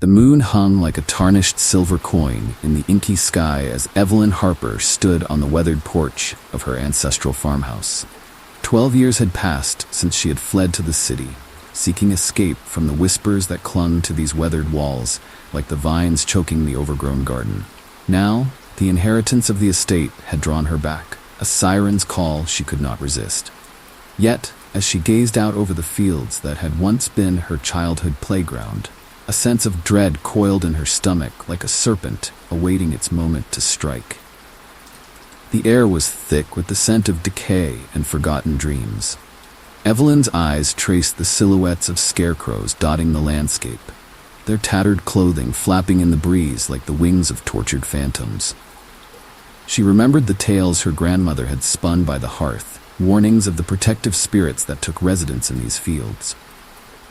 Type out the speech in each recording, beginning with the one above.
The moon hung like a tarnished silver coin in the inky sky as Evelyn Harper stood on the weathered porch of her ancestral farmhouse. 12 years had passed since she had fled to the city, seeking escape from the whispers that clung to these weathered walls like the vines choking the overgrown garden. Now, the inheritance of the estate had drawn her back, a siren's call she could not resist. Yet, as she gazed out over the fields that had once been her childhood playground, a sense of dread coiled in her stomach like a serpent awaiting its moment to strike. The air was thick with the scent of decay and forgotten dreams. Evelyn's eyes traced the silhouettes of scarecrows dotting the landscape, their tattered clothing flapping in the breeze like the wings of tortured phantoms. She remembered the tales her grandmother had spun by the hearth, warnings of the protective spirits that took residence in these fields.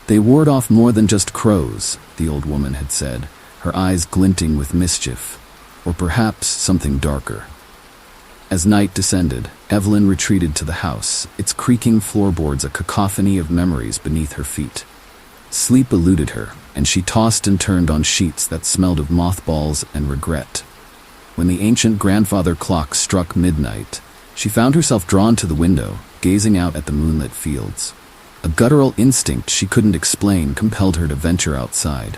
They ward off more than just crows, the old woman had said, her eyes glinting with mischief, or perhaps something darker. As night descended, Evelyn retreated to the house, its creaking floorboards a cacophony of memories beneath her feet. Sleep eluded her, and she tossed and turned on sheets that smelled of mothballs and regret. When the ancient grandfather clock struck midnight, she found herself drawn to the window, gazing out at the moonlit fields. A guttural instinct she couldn't explain compelled her to venture outside.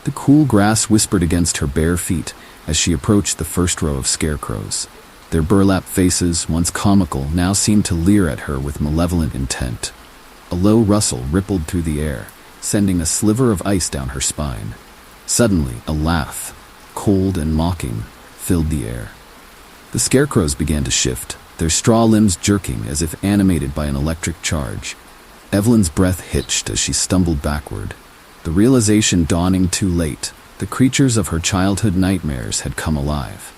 The cool grass whispered against her bare feet as she approached the first row of scarecrows. Their burlap faces, once comical, now seemed to leer at her with malevolent intent. A low rustle rippled through the air, sending a sliver of ice down her spine. Suddenly, a laugh, cold and mocking, filled the air. The scarecrows began to shift, their straw limbs jerking as if animated by an electric charge. Evelyn's breath hitched as she stumbled backward. The realization dawning too late, the creatures of her childhood nightmares had come alive.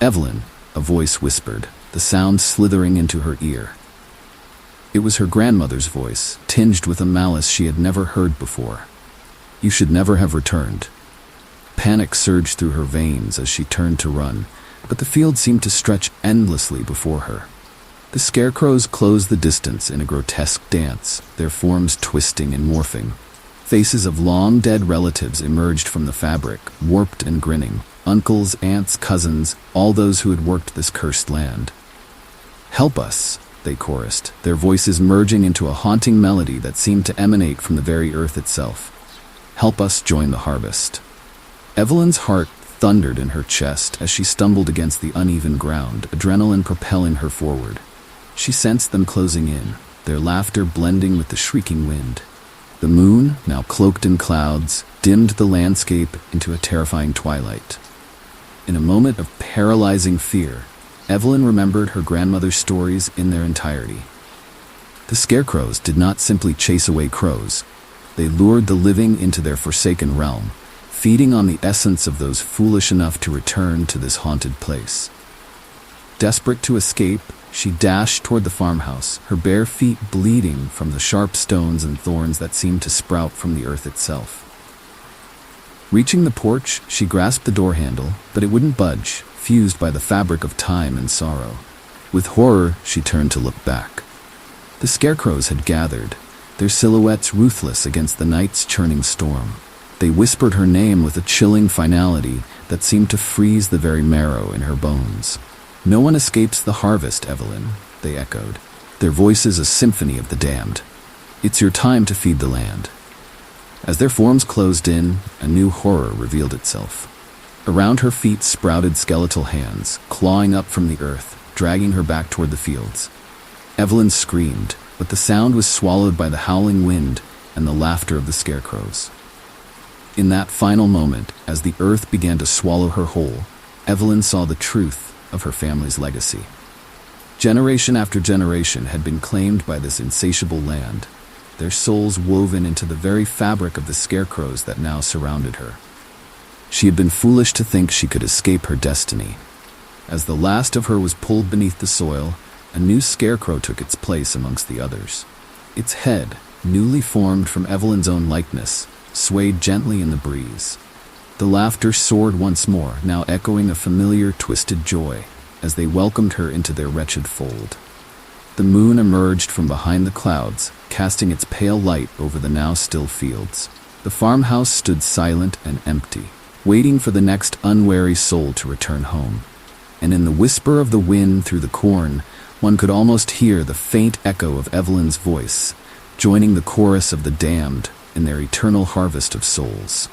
"Evelyn," a voice whispered, the sound slithering into her ear. It was her grandmother's voice, tinged with a malice she had never heard before. "You should never have returned." Panic surged through her veins as she turned to run, but the field seemed to stretch endlessly before her. The scarecrows closed the distance in a grotesque dance, their forms twisting and morphing. Faces of long-dead relatives emerged from the fabric, warped and grinning. Uncles, aunts, cousins, all those who had worked this cursed land. "Help us," they chorused, their voices merging into a haunting melody that seemed to emanate from the very earth itself. "Help us join the harvest." Evelyn's heart thundered in her chest as she stumbled against the uneven ground, adrenaline propelling her forward. She sensed them closing in, their laughter blending with the shrieking wind. The moon, now cloaked in clouds, dimmed the landscape into a terrifying twilight. In a moment of paralyzing fear, Evelyn remembered her grandmother's stories in their entirety. The scarecrows did not simply chase away crows. They lured the living into their forsaken realm, feeding on the essence of those foolish enough to return to this haunted place. Desperate to escape, she dashed toward the farmhouse, her bare feet bleeding from the sharp stones and thorns that seemed to sprout from the earth itself. Reaching the porch, she grasped the door handle, but it wouldn't budge, fused by the fabric of time and sorrow. With horror, she turned to look back. The scarecrows had gathered, their silhouettes ruthless against the night's churning storm. They whispered her name with a chilling finality that seemed to freeze the very marrow in her bones. "No one escapes the harvest, Evelyn," they echoed, their voices a symphony of the damned. "It's your time to feed the land." As their forms closed in, a new horror revealed itself. Around her feet sprouted skeletal hands, clawing up from the earth, dragging her back toward the fields. Evelyn screamed, but the sound was swallowed by the howling wind and the laughter of the scarecrows. In that final moment, as the earth began to swallow her whole, Evelyn saw the truth of her family's legacy. Generation after generation had been claimed by this insatiable land, their souls woven into the very fabric of the scarecrows that now surrounded her. She had been foolish to think she could escape her destiny. As the last of her was pulled beneath the soil, a new scarecrow took its place amongst the others. Its head, newly formed from Evelyn's own likeness, swayed gently in the breeze. The laughter soared once more, now echoing a familiar, twisted joy, as they welcomed her into their wretched fold. The moon emerged from behind the clouds, casting its pale light over the now still fields. The farmhouse stood silent and empty, waiting for the next unwary soul to return home. And in the whisper of the wind through the corn, one could almost hear the faint echo of Evelyn's voice, joining the chorus of the damned in their eternal harvest of souls.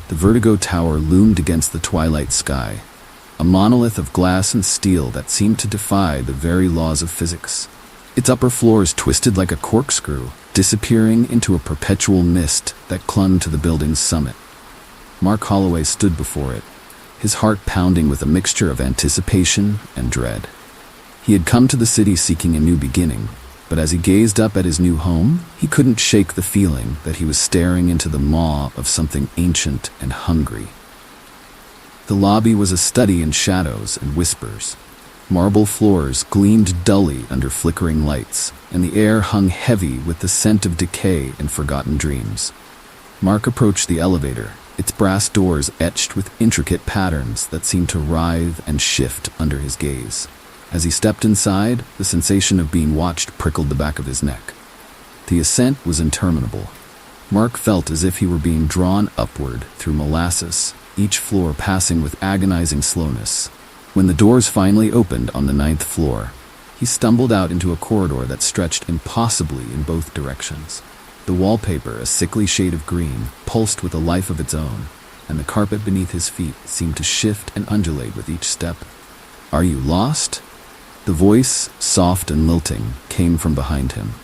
The Vertigo Tower loomed against the twilight sky, a monolith of glass and steel that seemed to defy the very laws of physics. Its upper floors twisted like a corkscrew, disappearing into a perpetual mist that clung to the building's summit. Mark Holloway stood before it, his heart pounding with a mixture of anticipation and dread. He had come to the city seeking a new beginning, but as he gazed up at his new home, he couldn't shake the feeling that he was staring into the maw of something ancient and hungry. The lobby was a study in shadows and whispers. Marble floors gleamed dully under flickering lights, and the air hung heavy with the scent of decay and forgotten dreams. Mark approached the elevator, its brass doors etched with intricate patterns that seemed to writhe and shift under his gaze. As he stepped inside, the sensation of being watched prickled the back of his neck. The ascent was interminable. Mark felt as if he were being drawn upward through molasses, each floor passing with agonizing slowness. When the doors finally opened on the 9th floor, he stumbled out into a corridor that stretched impossibly in both directions. The wallpaper, a sickly shade of green, pulsed with a life of its own, and the carpet beneath his feet seemed to shift and undulate with each step. "Are you lost?" The voice, soft and lilting, came from behind him.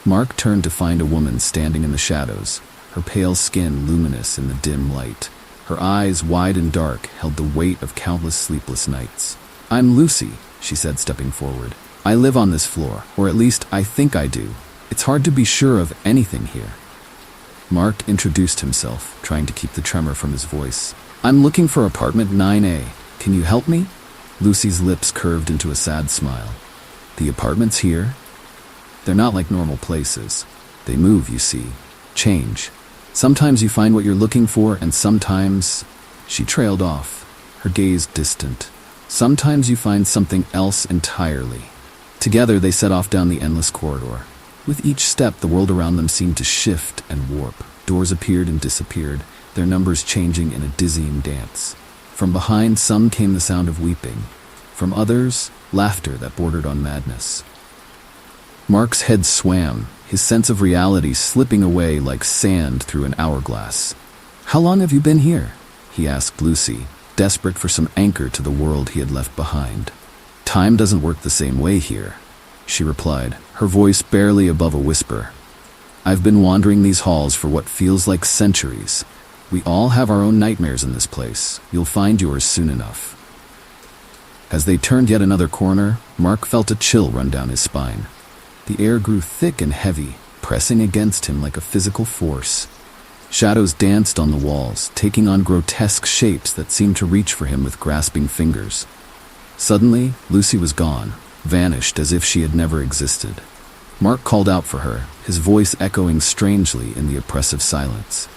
Mark turned to find a woman standing in the shadows, her pale skin luminous in the dim light. Her eyes, wide and dark, held the weight of countless sleepless nights. "I'm Lucy," she said, stepping forward. "I live on this floor, or at least I think I do. It's hard to be sure of anything here." Mark introduced himself, trying to keep the tremor from his voice. "I'm looking for apartment 9A. Can you help me?" Lucy's lips curved into a sad smile. "The apartments here? They're not like normal places. They move, you see. Change. Sometimes you find what you're looking for, and sometimes—" She trailed off, her gaze distant. "Sometimes you find something else entirely." Together they set off down the endless corridor. With each step, the world around them seemed to shift and warp. Doors appeared and disappeared, their numbers changing in a dizzying dance. From behind some came the sound of weeping. From others, laughter that bordered on madness. Mark's head swam, his sense of reality slipping away like sand through an hourglass. "How long have you been here?" he asked Lucy, desperate for some anchor to the world he had left behind. "Time doesn't work the same way here," she replied, her voice barely above a whisper. "I've been wandering these halls for what feels like centuries. We all have our own nightmares in this place. You'll find yours soon enough." As they turned yet another corner, Mark felt a chill run down his spine. The air grew thick and heavy, pressing against him like a physical force. Shadows danced on the walls, taking on grotesque shapes that seemed to reach for him with grasping fingers. Suddenly, Lucy was gone, vanished as if she had never existed. Mark called out for her, his voice echoing strangely in the oppressive silence.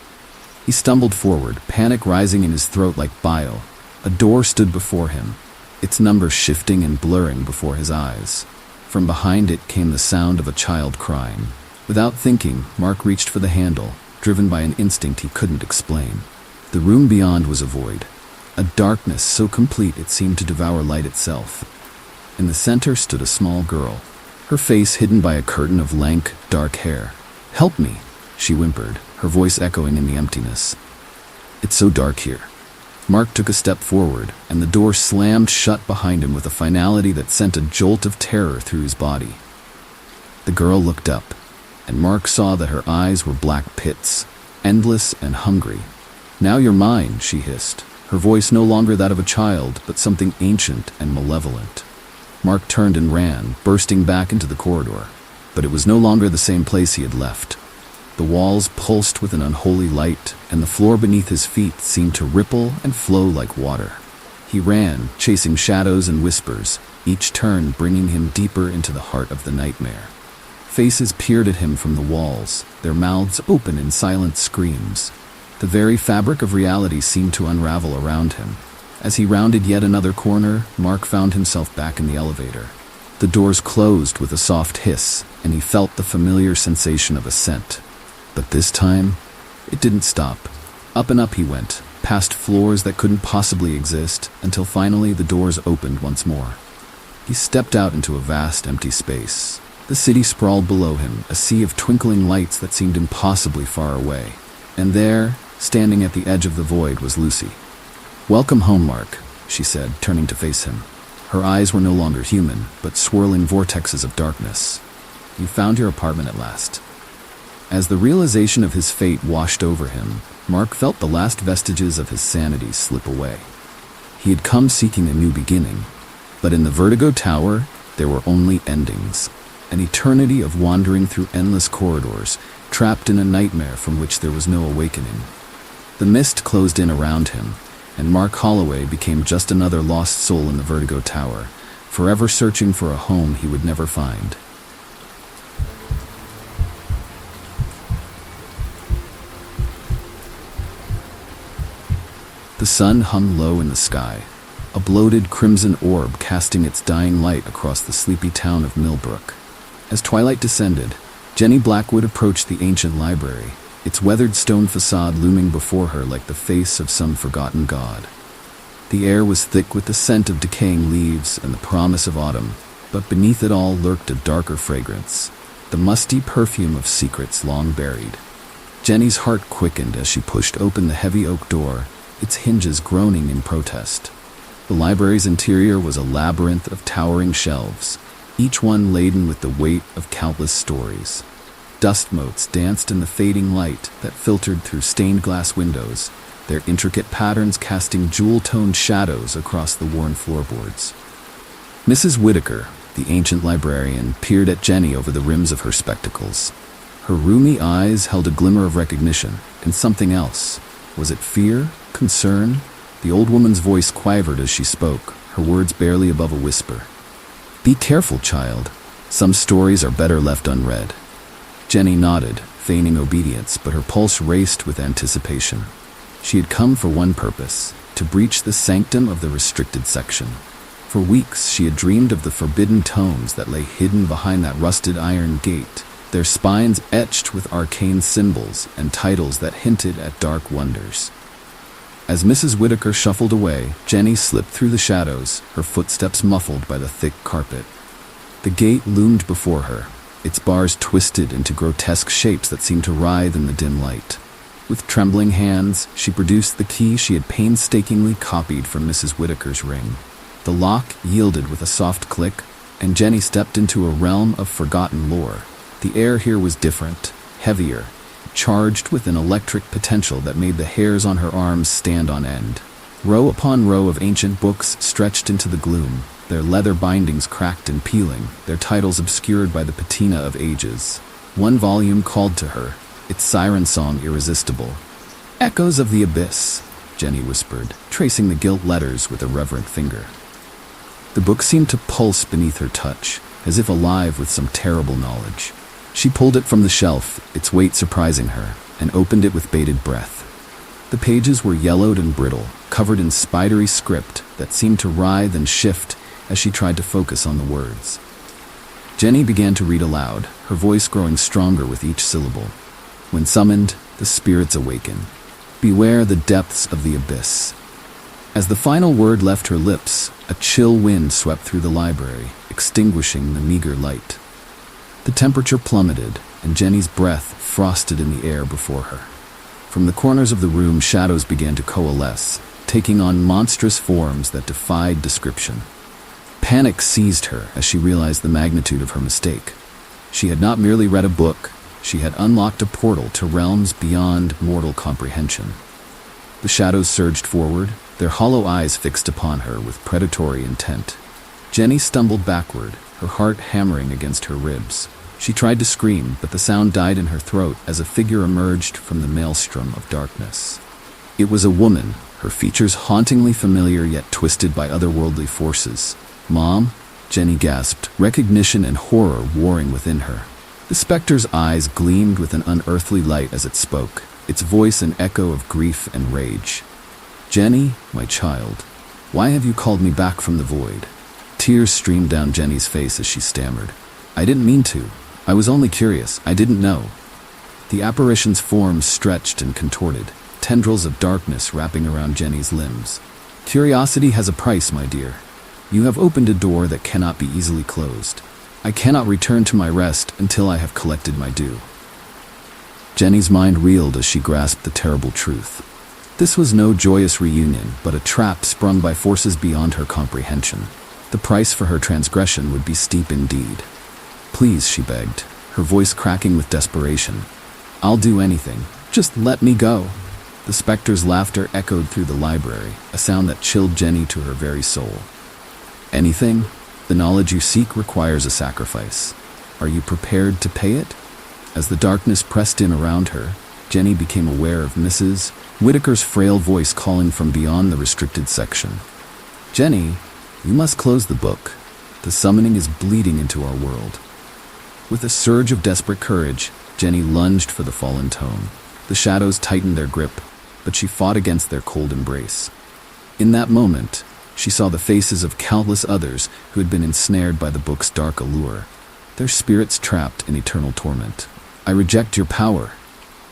He stumbled forward, panic rising in his throat like bile. A door stood before him, its number shifting and blurring before his eyes. From behind it came the sound of a child crying. Without thinking, Mark reached for the handle, driven by an instinct he couldn't explain. The room beyond was a void, a darkness so complete it seemed to devour light itself. In the center stood a small girl, her face hidden by a curtain of lank, dark hair. "Help me," she whimpered, her voice echoing in the emptiness. "It's so dark here." Mark took a step forward, and the door slammed shut behind him with a finality that sent a jolt of terror through his body. The girl looked up, and Mark saw that her eyes were black pits, endless and hungry. "Now you're mine," she hissed, her voice no longer that of a child, but something ancient and malevolent. Mark turned and ran, bursting back into the corridor. But it was no longer the same place he had left. The walls pulsed with an unholy light, and the floor beneath his feet seemed to ripple and flow like water. He ran, chasing shadows and whispers, each turn bringing him deeper into the heart of the nightmare. Faces peered at him from the walls, their mouths open in silent screams. The very fabric of reality seemed to unravel around him. As he rounded yet another corner, Mark found himself back in the elevator. The doors closed with a soft hiss, and he felt the familiar sensation of ascent. But this time, it didn't stop. Up and up he went, past floors that couldn't possibly exist, until finally the doors opened once more. He stepped out into a vast empty space. The city sprawled below him, a sea of twinkling lights that seemed impossibly far away. And there, standing at the edge of the void, was Lucy. "Welcome home, Mark," she said, turning to face him. Her eyes were no longer human, but swirling vortexes of darkness. "You found your apartment at last." As the realization of his fate washed over him, Mark felt the last vestiges of his sanity slip away. He had come seeking a new beginning, but in the Vertigo Tower, there were only endings. An eternity of wandering through endless corridors, trapped in a nightmare from which there was no awakening. The mist closed in around him, and Mark Holloway became just another lost soul in the Vertigo Tower, forever searching for a home he would never find. The sun hung low in the sky, a bloated crimson orb casting its dying light across the sleepy town of Millbrook. As twilight descended, Jenny Blackwood approached the ancient library, its weathered stone facade looming before her like the face of some forgotten god. The air was thick with the scent of decaying leaves and the promise of autumn, but beneath it all lurked a darker fragrance, the musty perfume of secrets long buried. Jenny's heart quickened as she pushed open the heavy oak door, its hinges groaning in protest. The library's interior was a labyrinth of towering shelves, each one laden with the weight of countless stories. Dust motes danced in the fading light that filtered through stained glass windows, their intricate patterns casting jewel-toned shadows across the worn floorboards. Mrs. Whitaker, the ancient librarian, peered at Jenny over the rims of her spectacles. Her rheumy eyes held a glimmer of recognition, and something else. Was it fear? Concern? The old woman's voice quivered as she spoke, her words barely above a whisper. "Be careful, child. Some stories are better left unread." Jenny nodded, feigning obedience, but her pulse raced with anticipation. She had come for one purpose, to breach the sanctum of the restricted section. For weeks she had dreamed of the forbidden tomes that lay hidden behind that rusted iron gate, their spines etched with arcane symbols and titles that hinted at dark wonders. As Mrs. Whitaker shuffled away, Jenny slipped through the shadows, her footsteps muffled by the thick carpet. The gate loomed before her, its bars twisted into grotesque shapes that seemed to writhe in the dim light. With trembling hands, she produced the key she had painstakingly copied from Mrs. Whitaker's ring. The lock yielded with a soft click, and Jenny stepped into a realm of forgotten lore. The air here was different, heavier, charged with an electric potential that made the hairs on her arms stand on end. Row upon row of ancient books stretched into the gloom, their leather bindings cracked and peeling, their titles obscured by the patina of ages. One volume called to her, its siren song irresistible. "Echoes of the Abyss," Jenny whispered, tracing the gilt letters with a reverent finger. The book seemed to pulse beneath her touch, as if alive with some terrible knowledge. She pulled it from the shelf, its weight surprising her, and opened it with bated breath. The pages were yellowed and brittle, covered in spidery script that seemed to writhe and shift as she tried to focus on the words. Jenny began to read aloud, her voice growing stronger with each syllable. "When summoned, the spirits awaken. Beware the depths of the abyss." As the final word left her lips, a chill wind swept through the library, extinguishing the meager light. The temperature plummeted, and Jenny's breath frosted in the air before her. From the corners of the room, shadows began to coalesce, taking on monstrous forms that defied description. Panic seized her as she realized the magnitude of her mistake. She had not merely read a book, she had unlocked a portal to realms beyond mortal comprehension. The shadows surged forward, their hollow eyes fixed upon her with predatory intent. Jenny stumbled backward, her heart hammering against her ribs. She tried to scream, but the sound died in her throat as a figure emerged from the maelstrom of darkness. It was a woman, her features hauntingly familiar yet twisted by otherworldly forces. "Mom?" Jenny gasped, recognition and horror warring within her. The specter's eyes gleamed with an unearthly light as it spoke, its voice an echo of grief and rage. "Jenny, my child, why have you called me back from the void?" Tears streamed down Jenny's face as she stammered. "I didn't mean to. I was only curious. I didn't know." The apparition's form stretched and contorted, tendrils of darkness wrapping around Jenny's limbs. "Curiosity has a price, my dear. You have opened a door that cannot be easily closed. I cannot return to my rest until I have collected my due." Jenny's mind reeled as she grasped the terrible truth. This was no joyous reunion, but a trap sprung by forces beyond her comprehension. The price for her transgression would be steep indeed. "Please," she begged, her voice cracking with desperation. "I'll do anything. Just let me go." The specter's laughter echoed through the library, a sound that chilled Jenny to her very soul. "Anything? The knowledge you seek requires a sacrifice. Are you prepared to pay it?" As the darkness pressed in around her, Jenny became aware of Mrs. Whitaker's frail voice calling from beyond the restricted section. "Jenny, you must close the book. The summoning is bleeding into our world." With a surge of desperate courage, Jenny lunged for the fallen tome. The shadows tightened their grip, but she fought against their cold embrace. In that moment, she saw the faces of countless others who had been ensnared by the book's dark allure, their spirits trapped in eternal torment. "I reject your power,"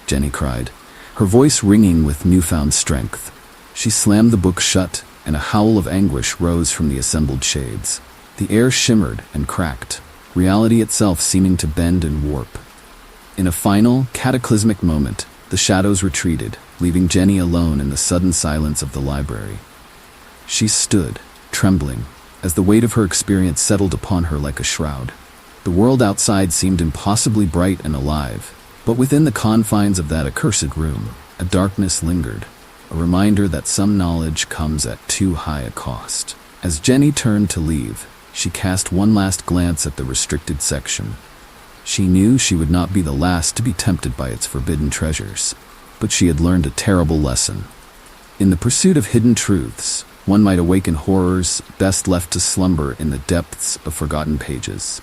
Jenny cried, her voice ringing with newfound strength. She slammed the book shut, and a howl of anguish rose from the assembled shades. The air shimmered and cracked, reality itself seeming to bend and warp. In a final, cataclysmic moment, the shadows retreated, leaving Jenny alone in the sudden silence of the library. She stood, trembling, as the weight of her experience settled upon her like a shroud. The world outside seemed impossibly bright and alive, but within the confines of that accursed room, a darkness lingered, a reminder that some knowledge comes at too high a cost. As Jenny turned to leave, she cast one last glance at the restricted section. She knew she would not be the last to be tempted by its forbidden treasures, but she had learned a terrible lesson. In the pursuit of hidden truths, one might awaken horrors best left to slumber in the depths of forgotten pages.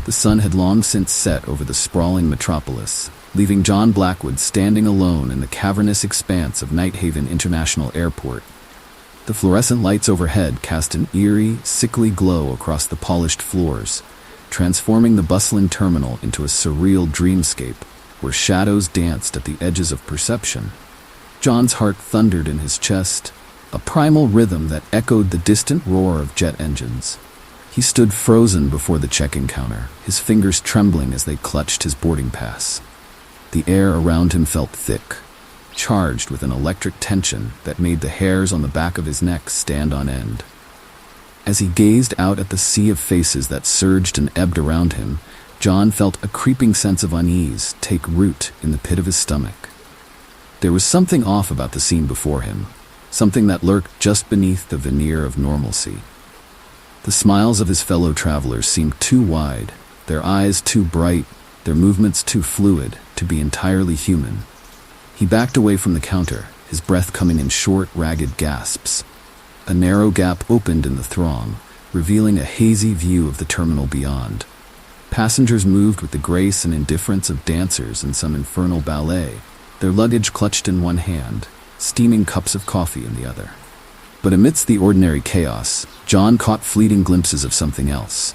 The sun had long since set over the sprawling metropolis, leaving John Blackwood standing alone in the cavernous expanse of Nighthaven International Airport. The fluorescent lights overhead cast an eerie, sickly glow across the polished floors, transforming the bustling terminal into a surreal dreamscape where shadows danced at the edges of perception. John's heart thundered in his chest, a primal rhythm that echoed the distant roar of jet engines. He stood frozen before the check-in counter, his fingers trembling as they clutched his boarding pass. The air around him felt thick, charged with an electric tension that made the hairs on the back of his neck stand on end. As he gazed out at the sea of faces that surged and ebbed around him, John felt a creeping sense of unease take root in the pit of his stomach. There was something off about the scene before him, something that lurked just beneath the veneer of normalcy. The smiles of his fellow travelers seemed too wide, their eyes too bright, their movements too fluid to be entirely human. He backed away from the counter, his breath coming in short, ragged gasps. A narrow gap opened in the throng, revealing a hazy view of the terminal beyond. Passengers moved with the grace and indifference of dancers in some infernal ballet, their luggage clutched in one hand, steaming cups of coffee in the other. But amidst the ordinary chaos, John caught fleeting glimpses of something else.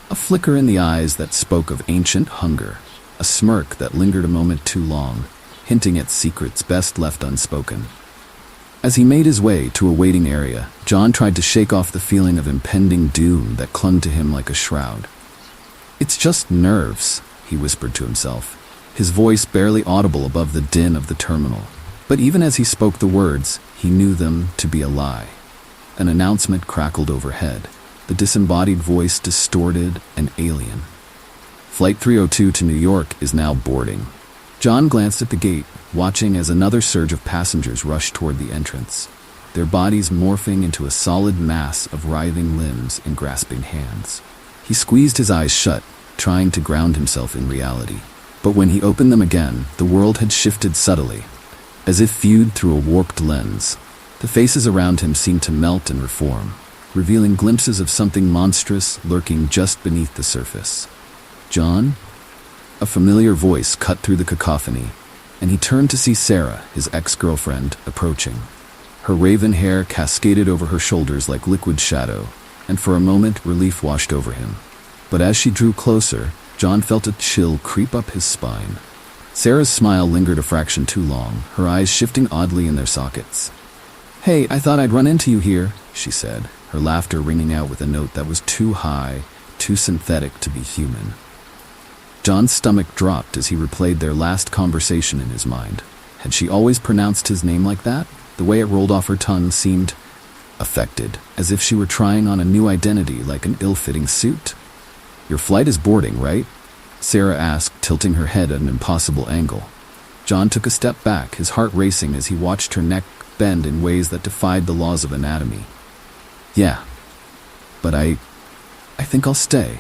A flicker in the eyes that spoke of ancient hunger, a smirk that lingered a moment too long, hinting at secrets best left unspoken. As he made his way to a waiting area, John tried to shake off the feeling of impending doom that clung to him like a shroud. "It's just nerves," he whispered to himself, his voice barely audible above the din of the terminal. But even as he spoke the words, he knew them to be a lie. An announcement crackled overhead, the disembodied voice distorted and alien. "Flight 302 to New York is now boarding." John glanced at the gate, watching as another surge of passengers rushed toward the entrance, their bodies morphing into a solid mass of writhing limbs and grasping hands. He squeezed his eyes shut, trying to ground himself in reality. But when he opened them again, the world had shifted subtly, as if viewed through a warped lens. The faces around him seemed to melt and reform, revealing glimpses of something monstrous lurking just beneath the surface. "John?" A familiar voice cut through the cacophony, and he turned to see Sarah, his ex-girlfriend, approaching. Her raven hair cascaded over her shoulders like liquid shadow, and for a moment relief washed over him. But as she drew closer, John felt a chill creep up his spine. Sarah's smile lingered a fraction too long, her eyes shifting oddly in their sockets. "Hey, I thought I'd run into you here," she said, her laughter ringing out with a note that was too high, too synthetic to be human. John's stomach dropped as he replayed their last conversation in his mind. Had she always pronounced his name like that? The way it rolled off her tongue seemed affected, as if she were trying on a new identity like an ill-fitting suit. "Your flight is boarding, right?" Sarah asked, tilting her head at an impossible angle. John took a step back, his heart racing as he watched her neck bend in ways that defied the laws of anatomy. "Yeah, but I think I'll stay,"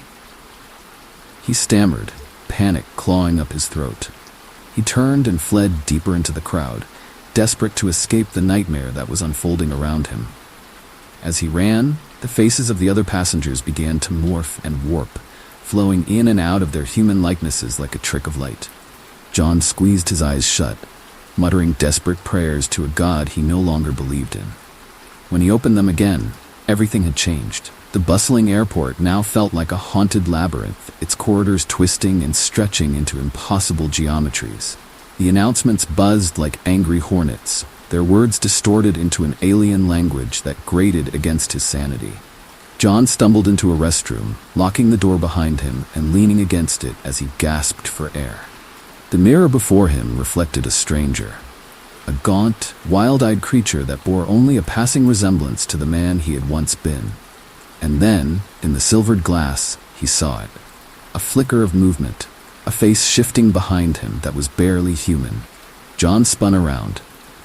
he stammered, panic clawing up his throat. He turned and fled deeper into the crowd, desperate to escape the nightmare that was unfolding around him. As he ran, the faces of the other passengers began to morph and warp, flowing in and out of their human likenesses like a trick of light. John squeezed his eyes shut, muttering desperate prayers to a god he no longer believed in. When he opened them again, everything had changed. The bustling airport now felt like a haunted labyrinth, its corridors twisting and stretching into impossible geometries. The announcements buzzed like angry hornets, their words distorted into an alien language that grated against his sanity. John stumbled into a restroom, locking the door behind him and leaning against it as he gasped for air. The mirror before him reflected a stranger, a gaunt, wild-eyed creature that bore only a passing resemblance to the man he had once been. And then, in the silvered glass, he saw it. A flicker of movement, a face shifting behind him that was barely human. John spun around,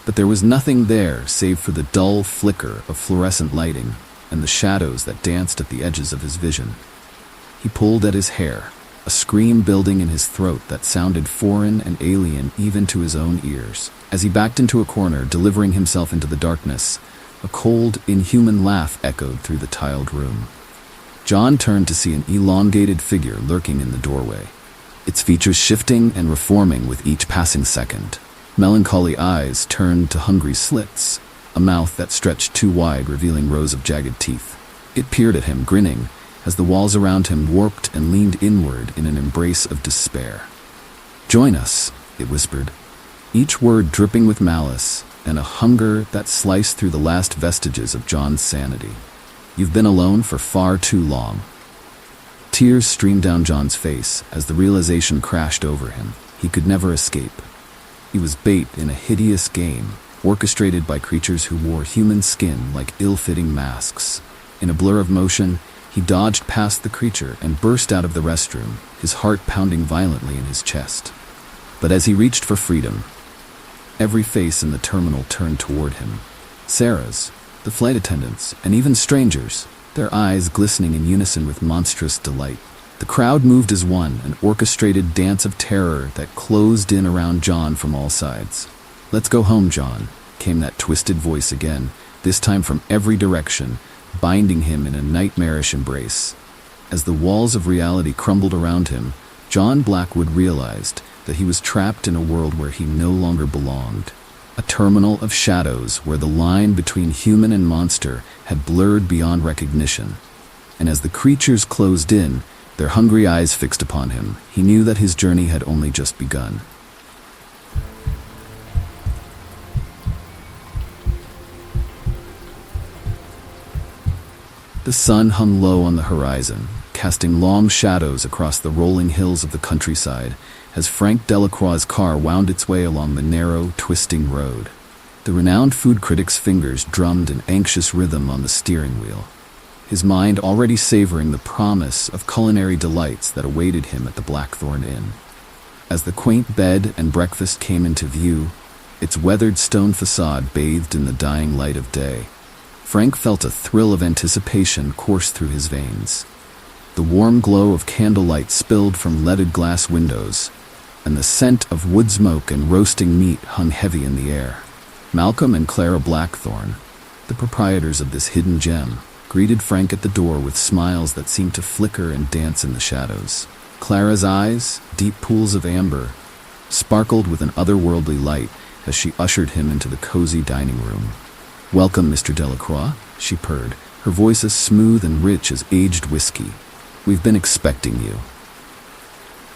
but there was nothing there save for the dull flicker of fluorescent lighting and the shadows that danced at the edges of his vision. He pulled at his hair, a scream building in his throat that sounded foreign and alien even to his own ears. As he backed into a corner, delivering himself into the darkness, a cold, inhuman laugh echoed through the tiled room. John turned to see an elongated figure lurking in the doorway, its features shifting and reforming with each passing second. Melancholy eyes turned to hungry slits, a mouth that stretched too wide, revealing rows of jagged teeth. It peered at him, grinning, as the walls around him warped and leaned inward in an embrace of despair. "Join us," it whispered, each word dripping with malice and a hunger that sliced through the last vestiges of John's sanity. "You've been alone for far too long." Tears streamed down John's face as the realization crashed over him. He could never escape. He was bait in a hideous game, orchestrated by creatures who wore human skin like ill-fitting masks. In a blur of motion, he dodged past the creature and burst out of the restroom, his heart pounding violently in his chest. But as he reached for freedom, every face in the terminal turned toward him. Sarah's, the flight attendants, and even strangers, their eyes glistening in unison with monstrous delight. The crowd moved as one, an orchestrated dance of terror that closed in around John from all sides. "Let's go home, John," came that twisted voice again, this time from every direction, binding him in a nightmarish embrace. As the walls of reality crumbled around him, John Blackwood realized that he was trapped in a world where he no longer belonged. A terminal of shadows where the line between human and monster had blurred beyond recognition. And as the creatures closed in, their hungry eyes fixed upon him, he knew that his journey had only just begun. The sun hung low on the horizon, casting long shadows across the rolling hills of the countryside as Frank Delacroix's car wound its way along the narrow, twisting road. The renowned food critic's fingers drummed an anxious rhythm on the steering wheel, his mind already savoring the promise of culinary delights that awaited him at the Blackthorn Inn. As the quaint bed and breakfast came into view, its weathered stone facade bathed in the dying light of day, Frank felt a thrill of anticipation course through his veins. The warm glow of candlelight spilled from leaded glass windows, and the scent of wood smoke and roasting meat hung heavy in the air. Malcolm and Clara Blackthorn, the proprietors of this hidden gem, greeted Frank at the door with smiles that seemed to flicker and dance in the shadows. Clara's eyes, deep pools of amber, sparkled with an otherworldly light as she ushered him into the cozy dining room. "Welcome, Mr. Delacroix," she purred, her voice as smooth and rich as aged whiskey. "We've been expecting you."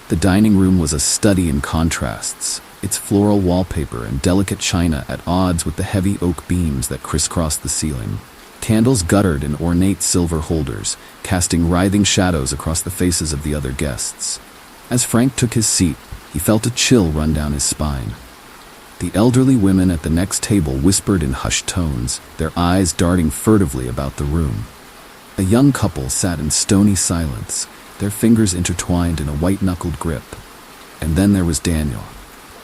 The dining room was a study in contrasts, its floral wallpaper and delicate china at odds with the heavy oak beams that crisscrossed the ceiling. Candles guttered in ornate silver holders, casting writhing shadows across the faces of the other guests. As Frank took his seat, he felt a chill run down his spine. The elderly women at the next table whispered in hushed tones, their eyes darting furtively about the room. A young couple sat in stony silence, their fingers intertwined in a white-knuckled grip. And then there was Daniel,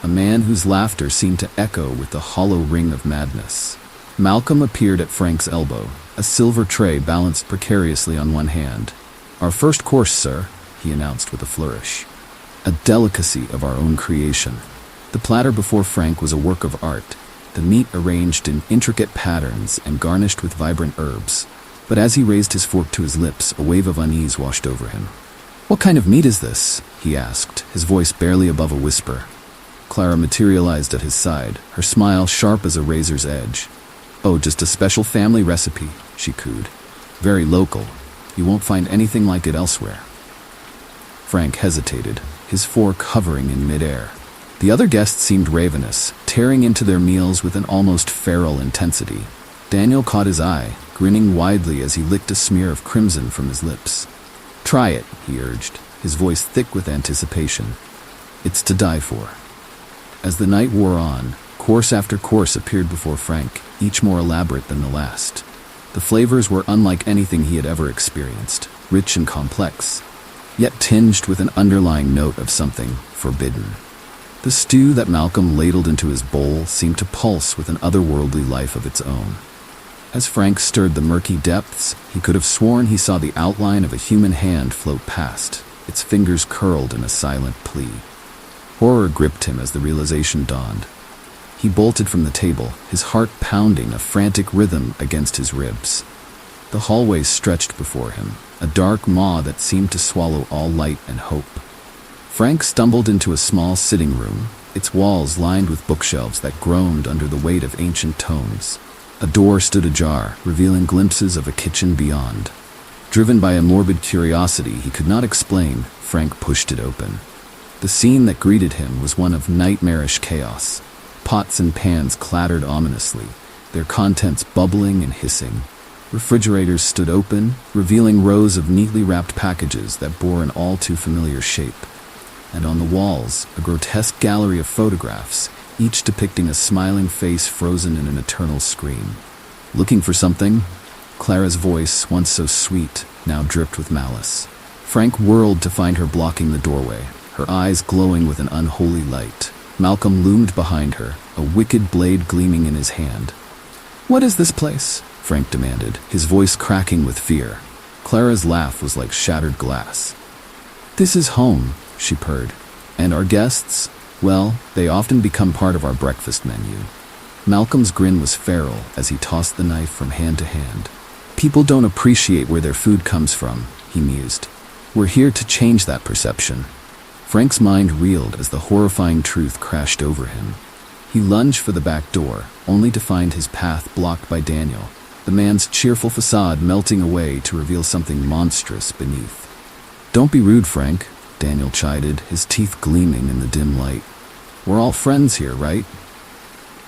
a man whose laughter seemed to echo with the hollow ring of madness. Malcolm appeared at Frank's elbow, a silver tray balanced precariously on one hand. "Our first course, sir," he announced with a flourish. "A delicacy of our own creation." The platter before Frank was a work of art, the meat arranged in intricate patterns and garnished with vibrant herbs. But as he raised his fork to his lips, a wave of unease washed over him. "What kind of meat is this?" he asked, his voice barely above a whisper. Clara materialized at his side, her smile sharp as a razor's edge. "Oh, just a special family recipe," she cooed. "Very local. You won't find anything like it elsewhere." Frank hesitated, his fork hovering in midair. The other guests seemed ravenous, tearing into their meals with an almost feral intensity. Daniel caught his eye, grinning widely as he licked a smear of crimson from his lips. "Try it," he urged, his voice thick with anticipation. "It's to die for." As the night wore on, course after course appeared before Frank, each more elaborate than the last. The flavors were unlike anything he had ever experienced, rich and complex, yet tinged with an underlying note of something forbidden. The stew that Malcolm ladled into his bowl seemed to pulse with an otherworldly life of its own. As Frank stirred the murky depths, he could have sworn he saw the outline of a human hand float past, its fingers curled in a silent plea. Horror gripped him as the realization dawned. He bolted from the table, his heart pounding a frantic rhythm against his ribs. The hallway stretched before him, a dark maw that seemed to swallow all light and hope. Frank stumbled into a small sitting room, its walls lined with bookshelves that groaned under the weight of ancient tomes. A door stood ajar, revealing glimpses of a kitchen beyond. Driven by a morbid curiosity he could not explain, Frank pushed it open. The scene that greeted him was one of nightmarish chaos. Pots and pans clattered ominously, their contents bubbling and hissing. Refrigerators stood open, revealing rows of neatly wrapped packages that bore an all-too-familiar shape. And on the walls, a grotesque gallery of photographs, each depicting a smiling face frozen in an eternal scream. "Looking for something?" Clara's voice, once so sweet, now dripped with malice. Frank whirled to find her blocking the doorway, her eyes glowing with an unholy light. Malcolm loomed behind her, a wicked blade gleaming in his hand. "What is this place?" Frank demanded, his voice cracking with fear. Clara's laugh was like shattered glass. "This is home," she purred. "And our guests? Well, they often become part of our breakfast menu." Malcolm's grin was feral as he tossed the knife from hand to hand. "People don't appreciate where their food comes from," he mused. "We're here to change that perception." Frank's mind reeled as the horrifying truth crashed over him. He lunged for the back door, only to find his path blocked by Daniel, the man's cheerful facade melting away to reveal something monstrous beneath. "Don't be rude, Frank," Daniel chided, his teeth gleaming in the dim light. "We're all friends here, right?"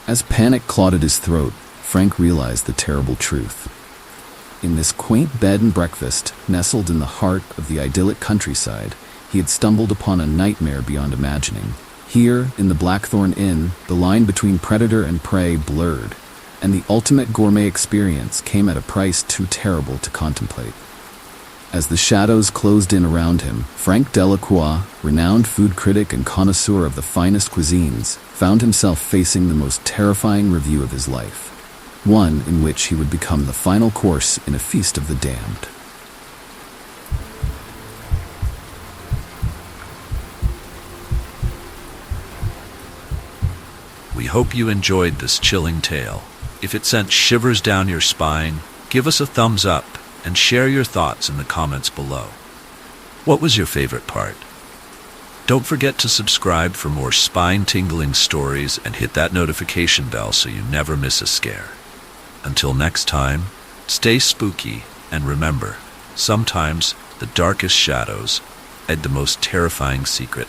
As panic clawed at his throat, Frank realized the terrible truth. In this quaint bed and breakfast, nestled in the heart of the idyllic countryside, he had stumbled upon a nightmare beyond imagining. Here, in the Blackthorn Inn, the line between predator and prey blurred, and the ultimate gourmet experience came at a price too terrible to contemplate. As the shadows closed in around him, Frank Delacroix, renowned food critic and connoisseur of the finest cuisines, found himself facing the most terrifying review of his life, one in which he would become the final course in a feast of the damned. We hope you enjoyed this chilling tale. If it sent shivers down your spine, give us a thumbs up and share your thoughts in the comments below. What was your favorite part? Don't forget to subscribe for more spine-tingling stories and hit that notification bell so you never miss a scare. Until next time, stay spooky, and remember, sometimes the darkest shadows hide the most terrifying secret.